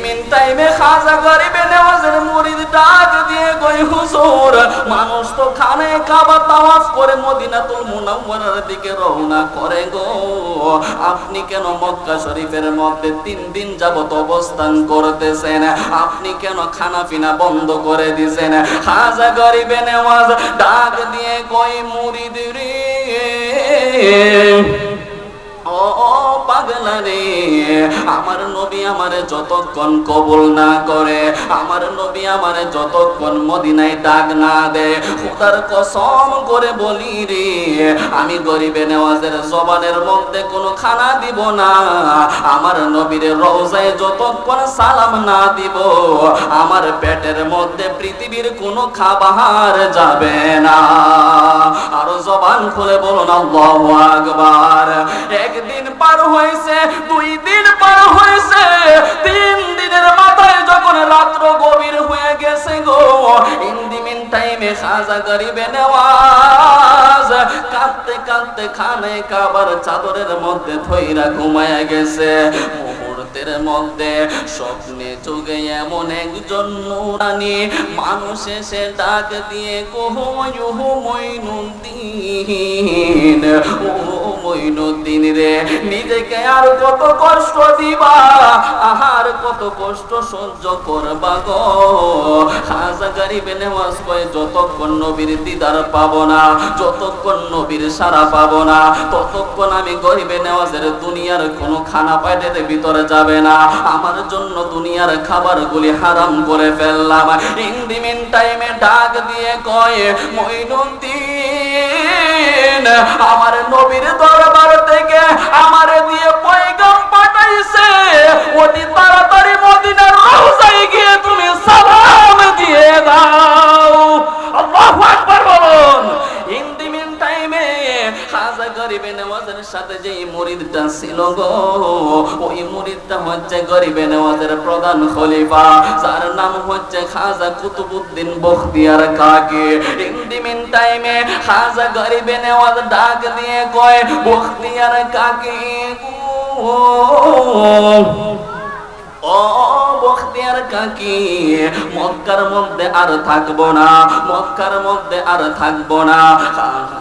মিন টাইমে খাজা গরিবে নেওয়াজের মুরিদ ডাক দিয়ে কই হুজুর, মানুষ তো খানে কাবা তাওয়াফ করে মদিনাতুল মুনাওয়ারার দিকে রওনা করে গো, আপনি কেন মক্কা শরীফের মধ্যে 3 দিন যাবত অবস্থান করতেছেন? আপনি কেন খানা পিনা বন্ধ করে দিয়েছেন? খাজা গরিবে নেওয়াজ ডাক দিয়ে কই মুরিদ রে, ও পাগলা রে, আমার নবী আমারে যতক্ষণ কবুল না করে, আমার নবী আমারে যতক্ষণ মদিনায় ডাক না দেয়, খোদার কসম করে বলি রে, আমি গরিবে নেওয়াজের জবানের মধ্যে কোনো খানা দিব না। আমার নবীর রওজায় যতক্ষণ সালাম না দিব, আমার পেটের মধ্যে পৃথিবীর কোনো খাবার যাবে না। আর জবান খুলে বলুন আল্লাহু আকবার। একদিন পার হয়েছে, 2 দিন পার হয়েছে, 3 দিনের মাথায় যখন রাত্র গভীর হয়ে গেছে গো, ইন দি মিন টাইমে খাজা গরিবে নেওয়াজ কাঁদতে কাঁদতে খানে কাবার চাদরের মধ্যে থইরা ঘুমায়া গেছে। মুহূর্তের মধ্যে স্বপ্নে চোখে এমন একজন নূরানি মানুষ এসে ডাক দিয়ে কহো মঈনুদ্দিন, ও মঈনুদ্দিন রে, নিজেকে আর কত কষ্ট দিবা, আহার কত কষ্ট সহ্য করবা গো। খাজা গরিবে নেওয়াজ কয় যতক্ষণ নবীর দিদার পাবো না, যতক্ষণ নবীর সারা পাবো না, ততক্ষণ আমি গরিবে নেওয়াজের দুনিয়ার কোনো খানা পেটের ভিতরে যাবে না। আমার জন্য দুনিয়ার খাবারগুলি হারাম করে ফেললাম। ইন দি মিন টাইমে ডাক দিয়ে কয় মঈনুদ্দিন, আমার নবীর দরবার থেকে আমারে দিয়ে পয়গাম পাঠাইছে, অতি তাড়াতাড়ি মদিনার রওজায় গিয়ে তুমি সালাম দিয়ে দাও। আল্লাহু আকবার বলুন। ইন দি মিন টাইমে খাজা গরিবে নেওয়াজের সাথে যে মুরিদটা ছিল গো, ওই মুরিদটা হচ্ছে গরিবে নেওয়াজের প্রধান খলিফা, যার নাম হচ্ছে খাজা কুতুবউদ্দিন বখতিয়ার কাকি। ইন দি মিন টাইমে খাজা গরিবে নেওয়াজ ডাক দিয়ে কয় বখতিয়ার কাকি, ও বখতিয়ার কাকি, মক্কার মধ্যে আর থাকবো না, মক্কার মধ্যে আর থাকবো না।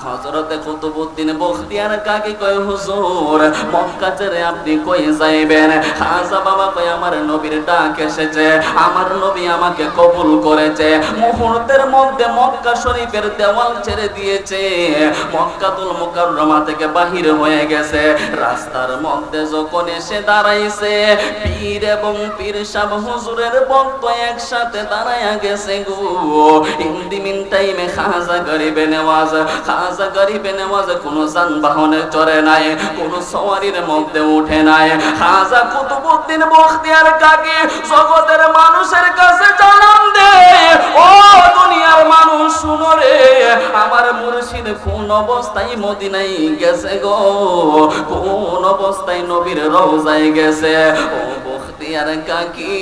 হযরতে কুতুবউদ্দিন বখতিয়ার কাকি কয় হুজুর, মক্কা ছেড়ে আপনি কই যাইবেন? খাজা বাবা কয় আমার নবীর ডাক এসেছে, আমার নবী আমাকে কবুল করেছে। মুহূর্তের মধ্যে মক্কা শরীফের দেওয়াল ছেড়ে দিয়েছে, মক্কাতুল মুকাররমা থেকে বাহির হয়ে গেছে। রাস্তার মধ্যে যখন এসে দাঁড়াইছে, পীর এবং পীর সাহেব হুজুরের ভক্ত একসাথে দাঁড়ায়া গেছে গো। ইন দি মিন টাইমে খাজা গরিবে নেওয়াজ, খাজা গরিবে নেওয়াজ কোনো যানবাহনে চড়ে নাই, কোনো সওয়ারির মধ্যে উঠে নাই। খাজা কুতুবউদ্দিন বখতিয়ার কাকি জগতের মানুষের কাছে জানান দে, ও দুনিয়ার মানুষ শুনো রে, আমার মুর্শিদ কোন অবস্থায় মদিনায় গেছে গো, কোন অবস্থায় নবীর রওজায় গেছে। ও বখতিয়ার কাকি,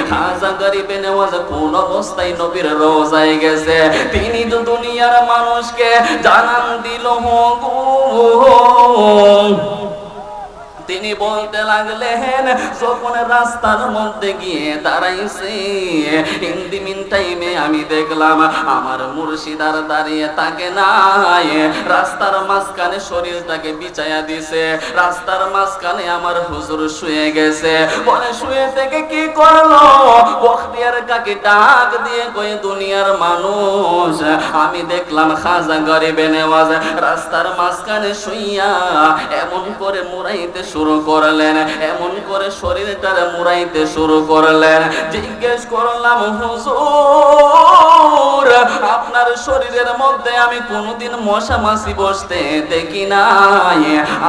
খাজা গরিবে নেওয়াজ কোন অবস্থায় নবীর রওজায় গেছে, তিনি তো দুনিয়ার মানুষকে জানান দিল গো। তিনি বলতে লাগলেন, যখন রাস্তার মধ্যে গিয়ে দাঁড়াইছে, ইন দি মিন টাইমে আমি দেখলাম আমার মুর্শিদ আর দাঁড়িয়ে থাকে নাই, রাস্তার মাঝখানে শরীরটাকে বিছায়া দিছে, রাস্তার মাঝখানে আমার হুজুর শুয়ে গেছে। বলে শুয়ে থেকে কি করলো? বখতিয়ার কাকি ডাক দিয়ে কই দুনিয়ার মানুষ, আমি দেখলাম খাজা গরিবে নেওয়াজ রাস্তার মাঝখানে শুইয়া এমন করে মুড়াইতে শুরু করলেন, এমন করে শরীরটারে মুড়াইতে শুরু করলেন। জিজ্ঞেস করলাম হুজুর, আপনার শরীরের মধ্যে আমি কোনোদিন মশা মাছি বসতে দেখি নাই,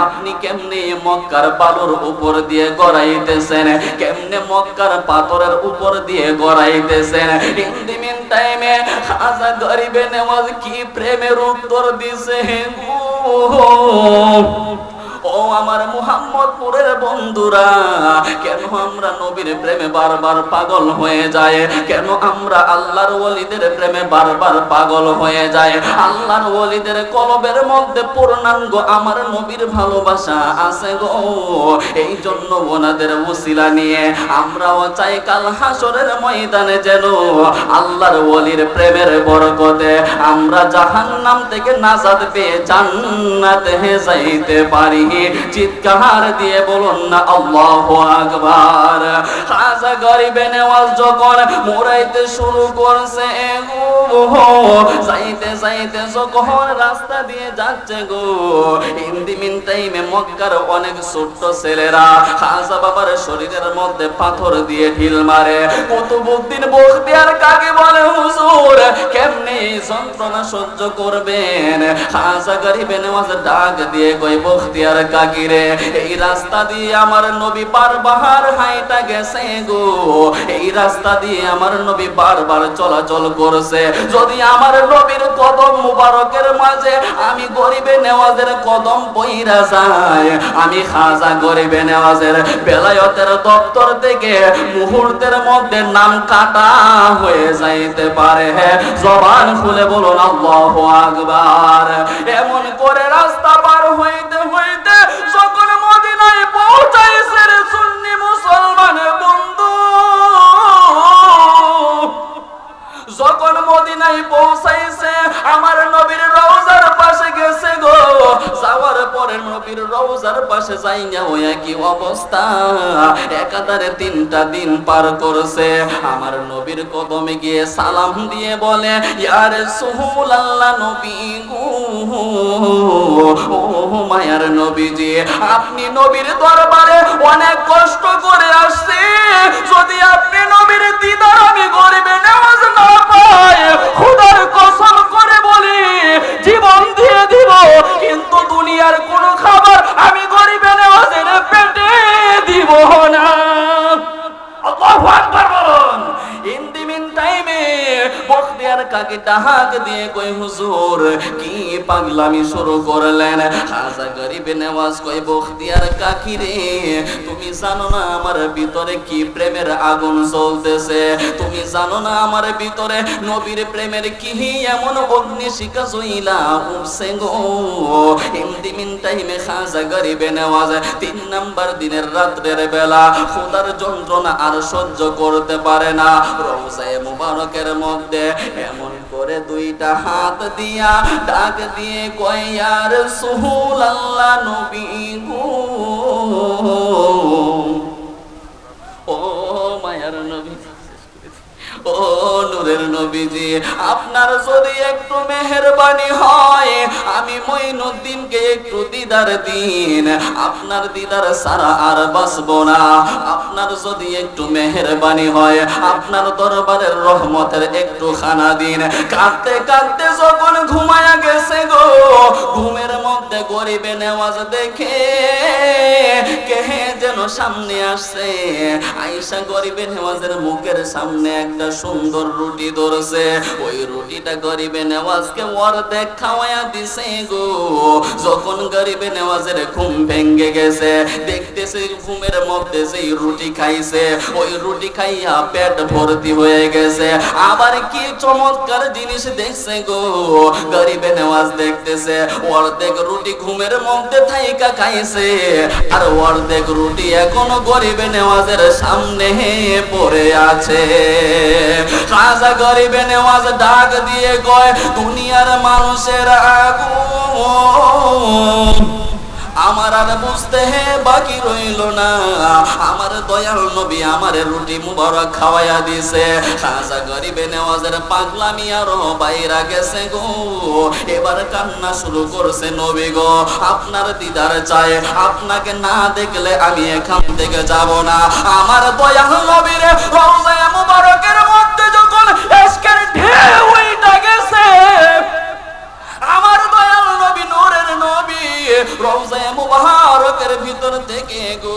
আপনি কেমনে মক্কার বালুর উপর দিয়ে গড়াইতেছেন, কেমনে মক্কার পাথরের উপর দিয়ে গড়াইতেছেন? ইন দি মিন টাইমে খাজা গরিবে নেওয়াজ কি প্রেমের উত্তর দিছে, ও আমার মুহাম্মদপুরের বন্ধুরা, কেন আমরা নবীর প্রেমে বারবার পাগল হয়ে যায়? কেন আমরা আল্লাহর ওলিদের প্রেমে বারবার পাগল হয়ে যায়? আল্লাহর ওলিদের কলবের মধ্যে পূর্ণাঙ্গ আমার নবীর ভালোবাসা আছে গো। এই জন্য ওনাদের ওসিলা নিয়ে আমরাও চাই কাল হাসরের ময়দানে যেন আল্লাহর ওলির প্রেমের বরকতে আমরা জাহান্নাম থেকে নাজাত পেয়ে জান্নাতে যাইতে পারি। চিৎকার দিয়ে বলুন না আল্লাহু আকবার। খাজা গরিবে নেওয়াজ যখন মোরাইতে শুরু করছে গো, যাইতে যাইতে যখন রাস্তা দিয়ে যাচ্ছে গো, হিন্দি মিন টাইমে মক্কার অনেক ছোট্ট ছেলেরা খাজা বাবার শরীরের মধ্যে পাথর দিয়ে ঢিল মারে। কুতুবউদ্দিন বখতিয়ার কাকে বলে হুজুর কেমনে যন্ত্রণা সহ্য করবেন? খাজা গরিবে নেওয়াজ ডাক দিয়ে কই বখতিয়ার কাকি রে, এই রাস্তা দিয়ে আমার নবী বারবার হাইটা গেছে গো, এই রাস্তা দিয়ে আমার নবী বারবার চলাচল করছে। যদি আমার নবীর কদম মুবারকের মাঝে আমি গরিবে নেওয়াজের কদম পইরা যায়, আমি খাজা গরিবে নেওয়াজের বেলায়েতের দপ্তর থেকে মুহূর্তের মধ্যে নাম কাটা হয়ে যাইতে পারে। জবান খুলে বলুন আল্লাহু আকবার। এমন করে রাস্তা পার হইতে হইতে যখন মদিনায় পৌঁছাইছে রে সুন্নি মুসলমান বন্ধু, যখন মদিনায় পৌঁছাইছে আমার নবীর রওজার পাশে গেছে গো, যাওয়ার পরে নবীর রওজার পাশে যাইয়া ওই কি অবস্থা, একাধারে 3টা দিন পার করছে। আমার নবীর কদমে গিয়ে সালাম দিয়ে বলে ইয়া রাসূলুল্লাহ, নবী গো, ও মায়ার নবীজি, আপনি নবীর দরবারে অনেক কষ্ট করে আসছে, যদি আপনি নবীর দিদার আমি গরিবে নেওয়াজ না পাই, খোদার কসম করে বলি জীবন দিয়ে দিব, কিন্তু দুনিয়ার কোন খাবার আমি গরিবে নেওয়াজের পেটে দিব না। আল্লাহু আকবার বলুন। ইন দি মিন টাইমে বখতিয়ার কাকে ডাক দিয়ে কই হুজুর কি পাগলামি শুরু করলেন? খাজা গরিবে নেওয়াজ কই বখতিয়ার কাকি রে, তুমি জানো না আমার ভিতরে কি প্রেমের আগুন জ্বলতেছে? তুমি জানো না আমার ভিতরে নবীর প্রেমের কি এমন অগ্নিশিখা জ্বলা উঠছে গো। ইন দি মিন টাইমে খাজা গরিবে নেওয়াজ 3 নাম্বার দিনের রাতের বেলা খোদার যন্ত্রণা আর সহ্য করতে পারে না, রওজায়ে মুবারকের মধ্যে এমন করে 2টা হাত দিয়া ডাক দিয়ে কয় ইয়া রাসূলুল্লাহ, নবী গো, ও মায়ার নবী, ও নূরের নবীজি, আপনার যদি একটু মেহেরবানি হয় আমি মঈনুদ্দিনকে একটু দিদার দিন, আপনার দিদার ছাড়া আর বাঁচব না। আপনার যদি একটু মেহেরবানি হয় আপনার দরবারের রহমতের একটু খানা দিন। কাঁদতে কাঁদতে যখন ঘুমায়া গেছে গো, ঘুমের মধ্যে গরিবে নেওয়াজ দেখে কে যেন সামনে আসছে, আয়েশা গরিবে নেওয়াজের মুখের সামনে একটা সুন্দর রুটি ধরছে, ওই রুটিটা গরিবে নেওয়াজকে অর্ধেক খাওয়ায়া দিছে গো। যখন গরিবে নেওয়াজের ঘুম ভেঙে গেছে, দেখতেছে ঘুমের মধ্যে যেই রুটি খাইছে ওই রুটি খাইয়া পেট ভর্তি হয়ে গেছে। আবার কি চমৎকার জিনিস দেখছে গো, গরিবে নেওয়াজ দেখতেছে অর্ধেক রুটি ঘুমের মধ্যে থাইকা খাইছে, আর অর্ধেক রুটি এখনো গরিবে নেওয়াজের সামনে পড়ে আছে। খাজা গরিবে নেওয়াজ ডাক দিয়ে কয় দুনিয়ার মানুষের আগুন আমার আর বুঝতে বাকি রইল না, আমার দয়াল নবী আমার রুটি মুবারক খাওয়াইয়া দিছে। খাজা গরিবে নেওয়াজের পাগলামি আরো বাইরা গেছে গো, এবার কান্না শুরু করছে, নবী গো আপনার দিদার চাই, আপনাকে না দেখলে আমি এখান থেকে যাব না। আমার দয়াল নবীর রওজায়ে মুবারকের মধ্যে যখন ইশকের ঢেউ উঠে গেছে, আমার দয়াল নবী নূরের নবী রওজায়ে মুবারকের ভিতর থেকে গো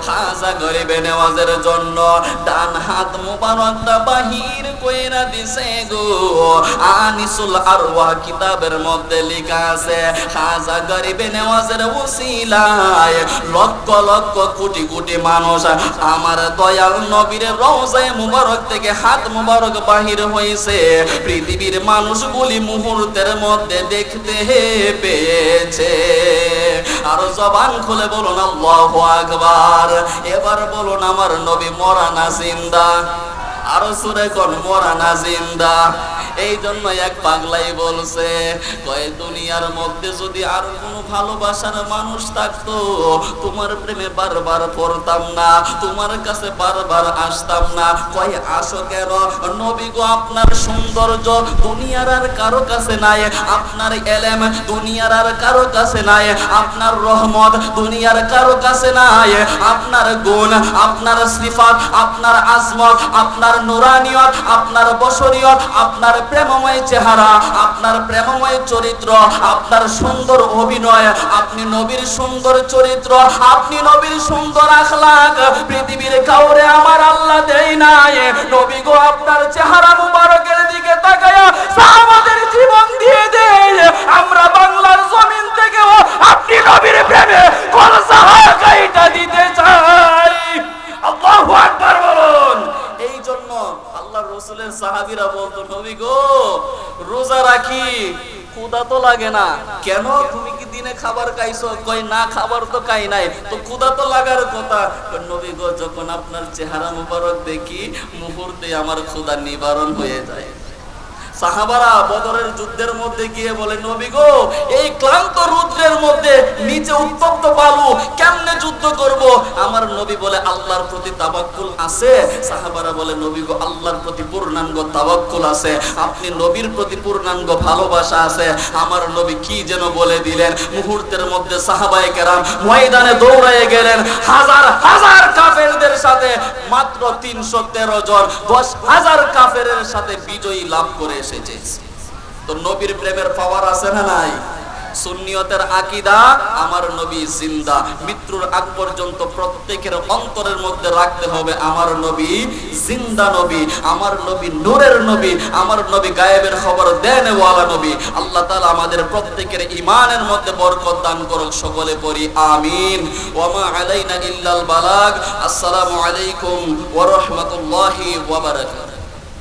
খাজা গরিবে নেওয়াজের জন্য ডান হাত মুবারকটা বাহির কইরা দিছে গো। আনিসুল আরওয়াহ কিতাবের মধ্যে লেখা আছে খাজা গরিবে নেওয়াজের ওসিলায় লক্ষ লক্ষ কোটি কোটি মানুষ আমার দয়াল নবীর রওজায়ে মুবারক থেকে হাত মুবারক বাহির হয়েছে, পৃথিবীর মানুষগুলি মুহূর্তের মধ্যে দেখতে পেয়েছে। আর জবান খুলে বলুন আল্লাহু আকবার। এবার বলুন আমার নবী মরা না জিন্দা? আরো সুরে কোন মরা না জিন্দা? এই জন্য এক পাগলাই বলছে কয় দুনিয়ার মধ্যে যদি আর কোনো ভালোবাসার মানুষ থাকতো তোমার প্রেমে বারবার পড়তাম না, তোমার কাছে বারবার আসতাম না। কয় আসো কেন? নবী গো আপনার সৌন্দর্য দুনিয়ার আর কারো কাছে নাই, আপনার এলেম দুনিয়ার আর কারো কাছে নাই, আপনার রহমত দুনিয়ার কারো কাছে নাই, আপনার গুণ, আপনার সিফাত, আপনার আজমত, আপনার নুরানিয়ত, আপনার বশরিয়ত, আপনার প্রেমময় চেহারা, আপনার প্রেমময় চরিত্র, আপনার সুন্দর অভিনয়, আপনি নবীর সুন্দর চরিত্র, আপনি নবীর সুন্দর আখলাক পৃথিবীর কাউরে আমার আল্লাহ দেয় নাই। নবী গো আপনার চেহারা মুবারকের দিকে তাকায়া সাহাবাদের জীবন দিয়ে দেয়। আমরা বাংলার জমিন থেকেও আপনি নবীর প্রেমে কলসা হাকাইটা দিতে চাই। আল্লাহু আকবার বলুন। এই জন্য আল্লাহর রাসূলের সাহাবীরা বলতো নবী গো রোজা রাখি ক্ষুধা তো লাগে না, কেন তুমি কি দিনে খাবার খাইছো? কই না খাবার তো খাই নাই, তো ক্ষুধা তো লাগার কথা। নবী গো যখন আপনার চেহারা মুবারক দেখি মুহূর্তে আমার ক্ষুধা নিবারণ হয়ে যায়। সাহাবারা বদরের যুদ্ধের মধ্যে গিয়ে বলে নবী গো এই ক্লান্ত রুদ্রের মধ্যে নিচে উত্তপ্ত বালু কেমনে যুদ্ধ করব? আমার নবী বলে আল্লাহর প্রতি তাওয়াক্কুল আছে? সাহাবারা বলে নবী গো আল্লাহর প্রতি পূর্ণাঙ্গ তাওয়াক্কুল আছে, আপনি নবীর প্রতি পূর্ণাঙ্গ ভালোবাসা আছে। আমার নবী কি যেন বলে দিলেন, মুহূর্তের মধ্যে সাহাবায়ে কেরাম ময়দানে দৌড়ায়ে গেলেন। হাজার হাজার কাফেরদের সাথে মাত্র 313 জন 10,000 কাফেরের সাথে বিজয়ী লাভ করে এসেছে। তো নবীর প্রেমের পাওয়ার আছে না নাই? সুন্নিয়তের আকীদা আমার নবী জিন্দা, মৃত্যুর আগ পর্যন্ত প্রত্যেকের অন্তরের মধ্যে রাখতে হবে আমার নবী জিন্দা নবী, আমার নবী নূরের নবী, আমার নবী গায়েবের খবর দেনওয়ালা নবী। আল্লাহ তাআলা আমাদের প্রত্যেকের ঈমানের মধ্যে বরকত দান করুক, সকলে পড়ি আমিন। ওয়া মা আলাইনা ইল্লাল বালাগ। আসসালামু আলাইকুম ওয়া রাহমাতুল্লাহি ওয়া বারাকাতুহু।